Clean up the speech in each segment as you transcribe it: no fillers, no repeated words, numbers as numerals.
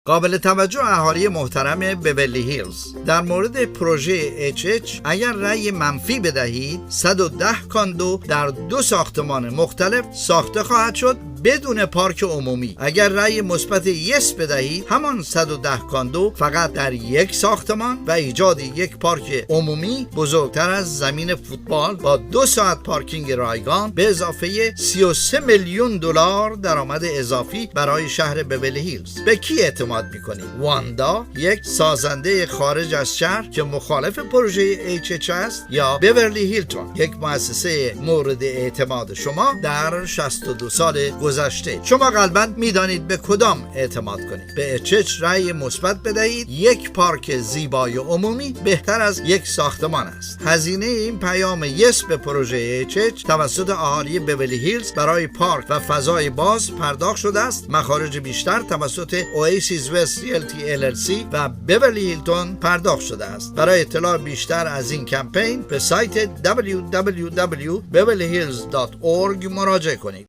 قابل توجه اهالی محترم بیورلی هیلز، در مورد پروژه HH اگر رأی منفی بدهید 110 کاندو در 2 ساختمان مختلف ساخته خواهد شد بدون پارک عمومی. اگر رأی مثبت یس بدهید همان 110 کاندو فقط در 1 ساختمان و ایجاد یک پارک عمومی بزرگتر از زمین فوتبال با 2 ساعت پارکینگ رایگان به اضافه 33 میلیون دلار درآمد اضافی برای شهر بیورلی هیلز. به کی اعتماد میکنید؟ واندا، یک سازنده خارج از شهر که مخالف پروژه HH است، یا بیورلی هیلتون، یک مؤسسه مورد اعتماد شما در 62 سال گذشته؟ شما غالباً میدانید به کدام اعتماد کنید. به HH رأی مثبت بدهید. یک پارک زیبای عمومی بهتر از یک ساختمان است. هزینه این پیام یس به پروژه HH توسط اهالی بیورلی هیلز برای پارک و فضای باز پرداخت شده است. مخارج بیشتر توسط اواسیس وست ریلتی LLC و بیورلی هیلتون پرداخت شده است. برای اطلاع بیشتر از این کمپین به سایت www.beverlyhills.org مراجعه کنید.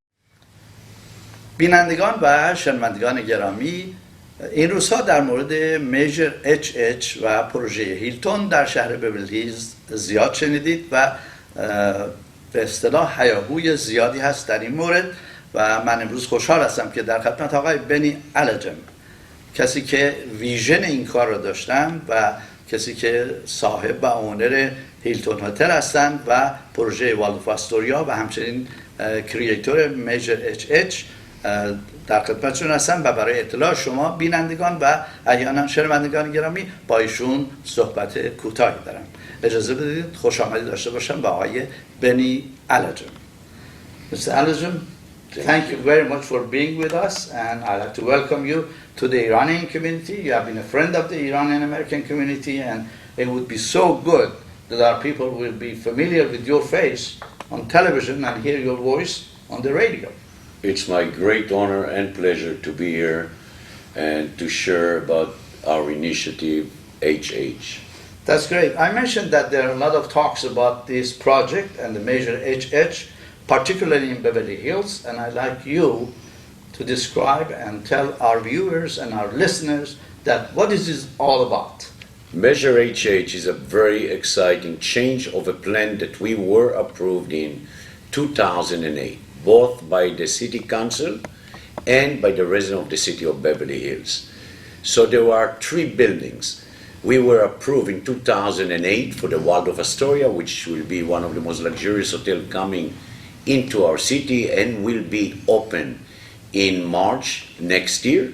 بینندگان و شنوندگان گرامی، این روزها در مورد میجر HH و پروژه هیلتون در شهر بیورلی هیلز زیاد شنیدید و به اصطلاح هیاهوی زیادی هست در این مورد و من امروز خوشحال هستم که در خدمت آقای بنی الجم، کسی که ویژن این کار رو داشتن و کسی که صاحب و اونر هیلتون هتل هستند و پروژه والف آستوریا و همچنین کریئتور میجر HH در خدمتشون هستم و برای اطلاع شما بینندگان و احیانا شنوندگان گرامی با ایشون صحبت کوتاهی دارم. اجازه بدید خوش آمدید داشته باشم با آقای بنی الجم. Mr. Alagem, thank you very much for being with us, and I'd like to welcome you to the Iranian community. You have been a friend of the Iranian American community, and it would be so good that our people will be familiar with your face on television and hear your voice on the radio. It's my great honor and pleasure to be here and to share about our initiative, HH. That's great. I mentioned that there are a lot of talks about this project and the measure HH, particularly in Beverly Hills, and I'd like you to describe and tell our viewers and our listeners that what is this all about. Measure HH is a very exciting change of a plan that we were approved in 2008. Both by the City Council and by the residents of the city of Beverly Hills. So there are 3 buildings. We were approved in 2008 for the Waldorf Astoria, which will be one of the most luxurious hotels coming into our city and will be open in March next year.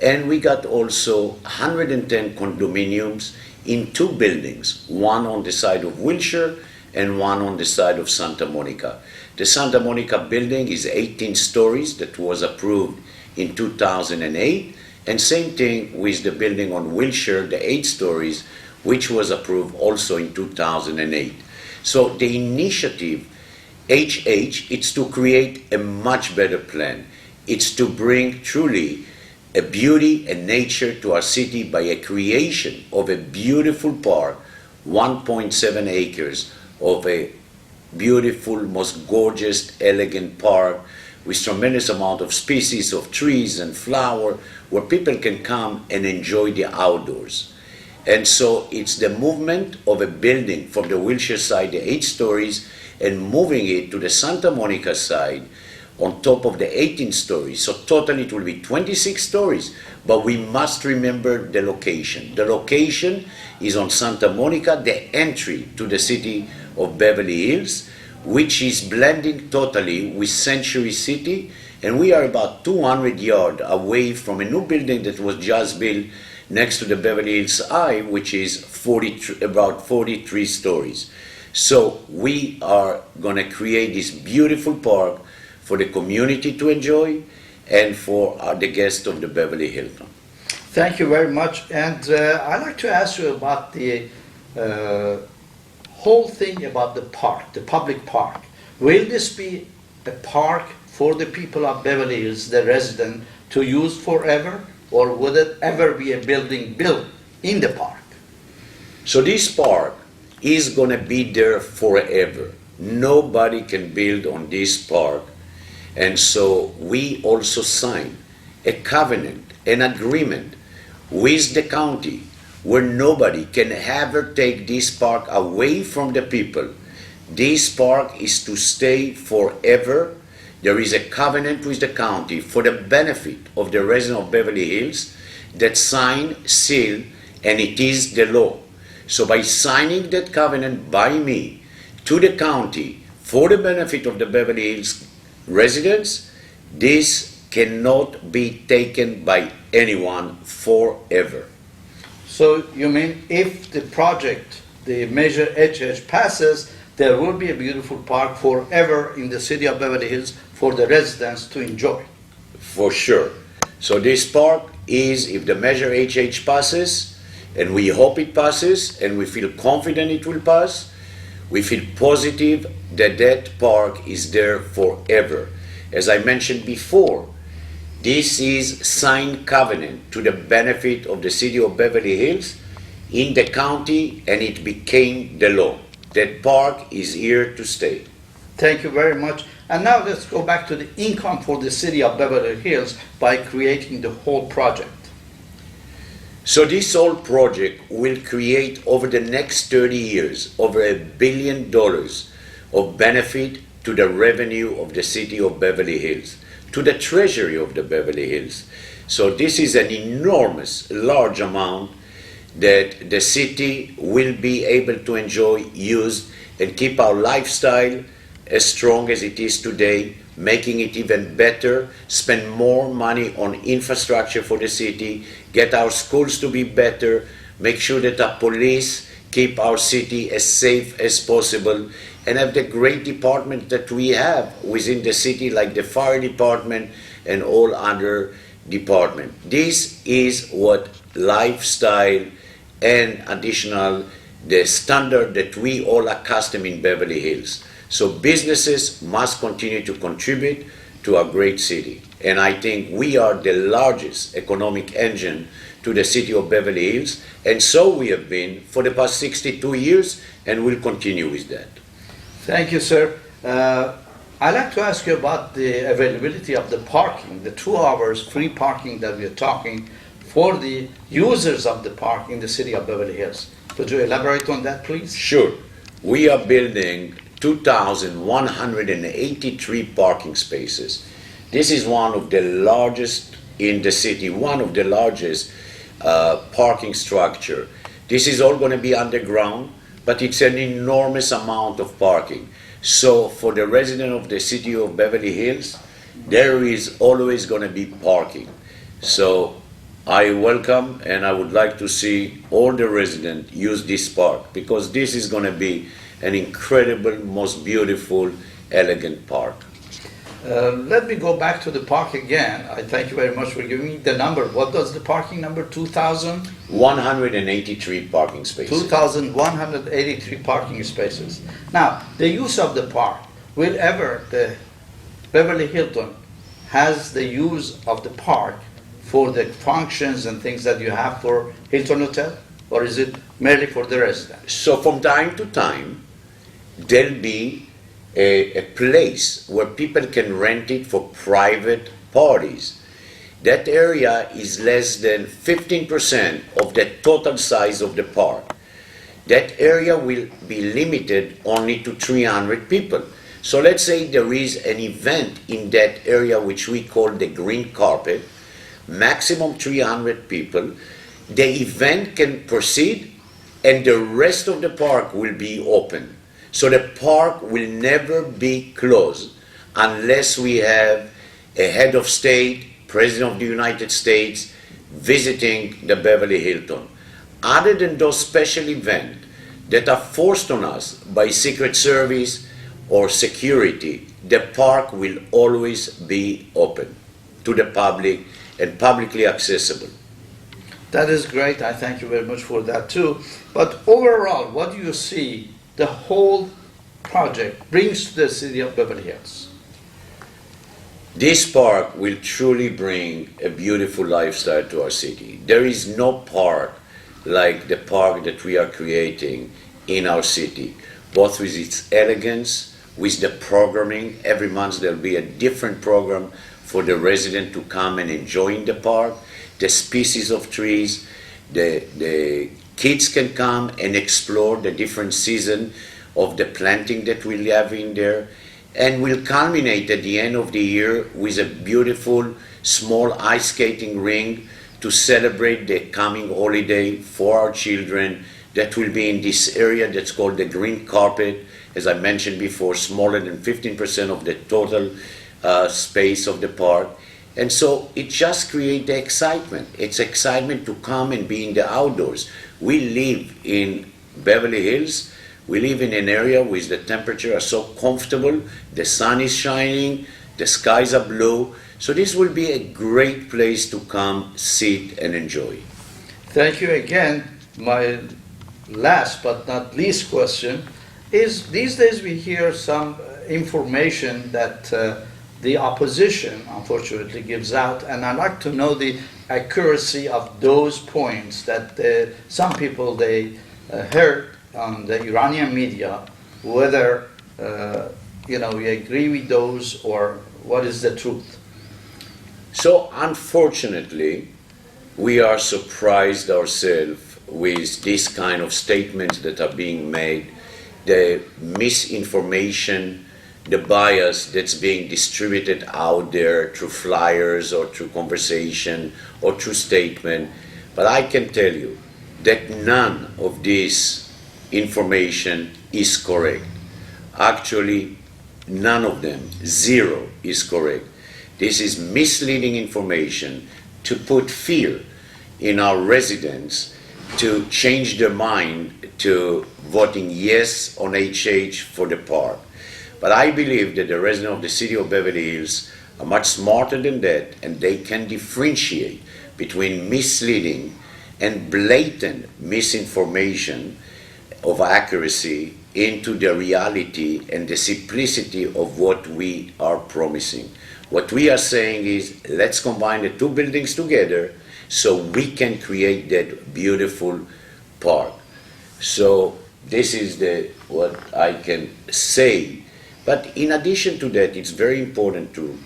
And we got also 110 condominiums in 2 buildings, one on the side of Wilshire and one on the side of Santa Monica. The Santa Monica building is 18 stories that was approved in 2008, and same thing with the building on Wilshire, the 8 stories, which was approved also in 2008. So the initiative HH, it's to create a much better plan. It's to bring truly a beauty and nature to our city by a creation of a beautiful park, 1.7 acres of a beautiful, most gorgeous, elegant park with tremendous amount of species of trees and flower where people can come and enjoy the outdoors. And so it's the movement of a building from the Wilshire side, the 8 stories, and moving it to the Santa Monica side on top of the 18 stories. So totally it will be 26 stories, but we must remember the location. The location is on Santa Monica, the entry to the city of Beverly Hills, which is blending totally with Century City, and we are about 200 yards away from a new building that was just built next to the Beverly Hills Eye, which is about 43 stories. So we are going to create this beautiful park for the community to enjoy and for the guests of the Beverly Hilton. Thank you very much, and I'd like to ask you about the whole thing about the park, the public park. Will this be a park for the people of Beverly Hills, the resident, to use forever, or would it ever be a building built in the park? So this park is going to be there forever. Nobody can build on this park. And so we also signed a covenant, an agreement with the county, where nobody can ever take this park away from the people. This park is to stay forever. There is a covenant with the county for the benefit of the residents of Beverly Hills that sign, seal, and it is the law. So by signing that covenant by me to the county for the benefit of the Beverly Hills residents, this cannot be taken by anyone forever. So you mean if the project, the Measure HH passes, there will be a beautiful park forever in the city of Beverly Hills for the residents to enjoy? For sure. So this park is, if the Measure HH passes, and we hope it passes, and we feel confident it will pass, we feel positive that that park is there forever. As I mentioned before, this is signed covenant to the benefit of the city of Beverly Hills in the county, and it became the law. That park is here to stay. Thank you very much. And now let's go back to the income for the city of Beverly Hills by creating the whole project. So this whole project will create over the next 30 years over $1 billion of benefit to the revenue of the city of Beverly Hills, to the treasury of the Beverly Hills. So this is an enormous, large amount that the city will be able to enjoy, use, and keep our lifestyle as strong as it is today, making it even better, spend more money on infrastructure for the city, get our schools to be better, make sure that our police keep our city as safe as possible, and have the great department that we have within the city, like the fire department and all other departments. This is what lifestyle and additional, the standard that we all accustomed in Beverly Hills. So businesses must continue to contribute to a great city. And I think we are the largest economic engine to the city of Beverly Hills, and so we have been for the past 62 years, and will continue with that. Thank you, sir. I'd like to ask you about the availability of the parking, the 2 hours free parking that we are talking for the users of the park in the city of Beverly Hills. Could you elaborate on that, please? Sure. We are building 2,183 parking spaces. This is one of the largest in the city, one of the largest parking structure. This is all going to be underground, but it's an enormous amount of parking. So for the resident of the city of Beverly Hills, there is always going to be parking. So I welcome, and I would like to see all the residents use this park, because this is going to be an incredible, most beautiful, elegant park. Let me go back to the park again. I thank you very much for giving me the number. What does the parking number? 2,000? 183 parking spaces. 2,183 parking spaces. Now, the use of the park, will ever the Beverly Hilton has the use of the park for the functions and things that you have for Hilton Hotel? Or is it merely for the residents? So from time to time, there'll be a place where people can rent it for private parties. That area is less than 15% of the total size of the park. That area will be limited only to 300 people. So let's say there is an event in that area which we call the green carpet, maximum 300 people. The event can proceed and the rest of the park will be open. So the park will never be closed unless we have a head of state, President of the United States, visiting the Beverly Hilton. Other than those special events that are forced on us by Secret Service or security, the park will always be open to the public and publicly accessible. That is great. I thank you very much for that too. But overall, what do you see the whole project brings to the city of Beverly Hills? This park will truly bring a beautiful lifestyle to our city. There is no park like the park that we are creating in our city, both with its elegance, with the programming. Every month there'll be a different program for the resident to come and enjoy in the park, the species of trees. The kids can come and explore the different season of the planting that we have in there, and will culminate at the end of the year with a beautiful small ice skating ring to celebrate the coming holiday for our children that will be in this area that's called the green carpet. As I mentioned before, smaller than 15% of the total space of the park. And so it just creates the excitement. It's excitement to come and be in the outdoors. We live in Beverly Hills. We live in an area where the temperature are so comfortable, the sun is shining, the skies are blue. So this will be a great place to come, sit, and enjoy. Thank you again. My last but not least question is, these days we hear some information that the opposition unfortunately gives out, and I'd like to know the accuracy of those points that some people they heard on the Iranian media, whether we agree with those or what is the truth. So unfortunately, we are surprised ourselves with this kind of statements that are being made, the misinformation, the bias that's being distributed out there through flyers or through conversation or through statement. But I can tell you that none of this information is correct. Actually, none of them, zero, is correct. This is misleading information to put fear in our residents to change their mind to voting yes on HH for the park. But I believe that the residents of the city of Beverly Hills are much smarter than that, and they can differentiate between misleading and blatant misinformation of accuracy into the reality and the simplicity of what we are promising. What we are saying is, let's combine the two buildings together so we can create that beautiful park. So this is what I can say. But in addition to that, it's very important to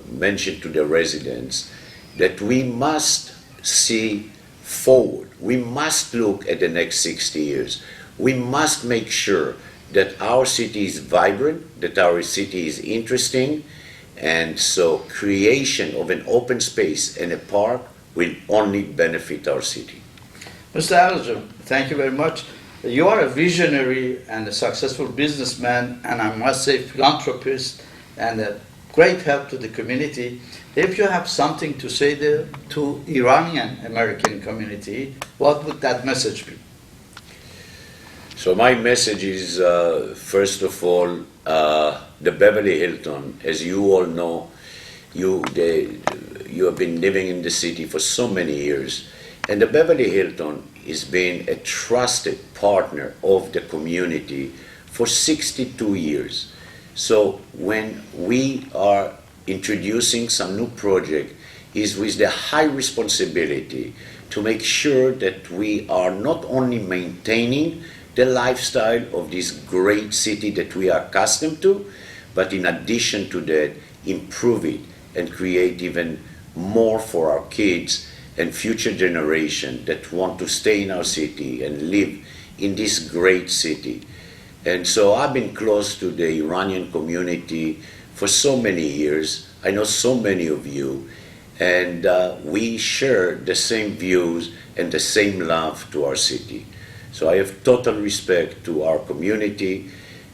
mention to the residents that we must see forward. We must look at the next 60 years. We must make sure that our city is vibrant, that our city is interesting, and so creation of an open space and a park will only benefit our city. Mr. Alagem, thank you very much. You are a visionary and a successful businessman, and I must say philanthropist, and a great help to the community. If you have something to say to Iranian American community, what would that message be? So my message is, first of all, the Beverly Hilton. As you all know, you have been living in the city for so many years, and the Beverly Hilton has been a trusted partner of the community for 62 years. So when we are introducing some new project, is with the high responsibility to make sure that we are not only maintaining the lifestyle of this great city that we are accustomed to, but in addition to that, improve it and create even more for our kids and future generation that want to stay in our city and live in this great city. And so I've been close to the Iranian community for so many years. I know so many of you, and we share the same views and the same love to our city. So I have total respect to our community,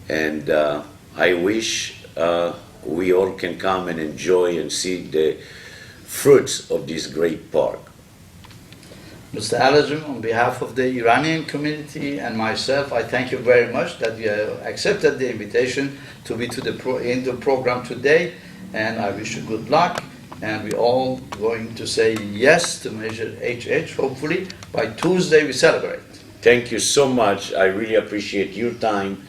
and I wish we all can come and enjoy and see the fruits of this great park. Mr. Alagem, on behalf of the Iranian community and myself, I thank you very much that you accepted the invitation to be in the program today, and I wish you good luck. And we're all going to say yes to Measure HH. Hopefully, by Tuesday we celebrate. Thank you so much. I really appreciate your time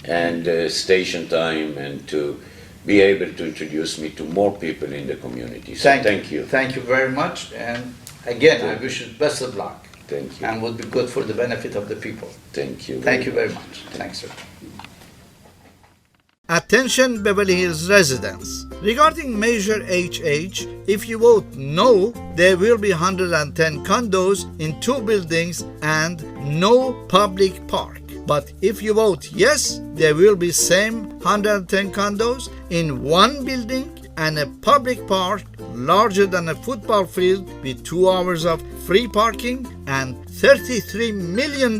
and station time, and to be able to introduce me to more people in the community. So thank you. Thank you very much. And again, I wish you best of luck. Thank you. And would be good for the benefit of the people. Thank you. Thank you very much. Thanks, sir. Attention Beverly Hills residents. Regarding Measure HH, if you vote no, there will be 110 condos in 2 buildings and no public park. But if you vote yes, there will be same 110 condos in 1 building and a public park larger than a football field with 2 hours of free parking and $33 million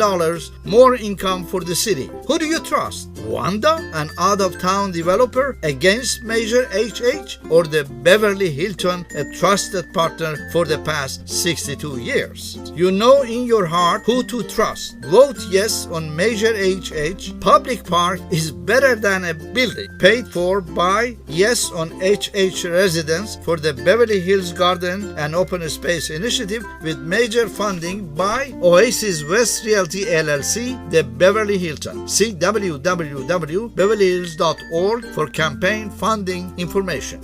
more income for the city. Who do you trust? Wanda, an out-of-town developer, against Measure HH, or the Beverly Hilton, a trusted partner for the past 62 years? You know in your heart who to trust. Vote yes on Measure HH. Public park is better than a building. Paid for by yes on HH residents for the Beverly Hills Garden and Open Space Initiative with major funding by Oasis West Realty LLC, the Beverly Hilton. See www.beverlyhills.org for campaign funding information.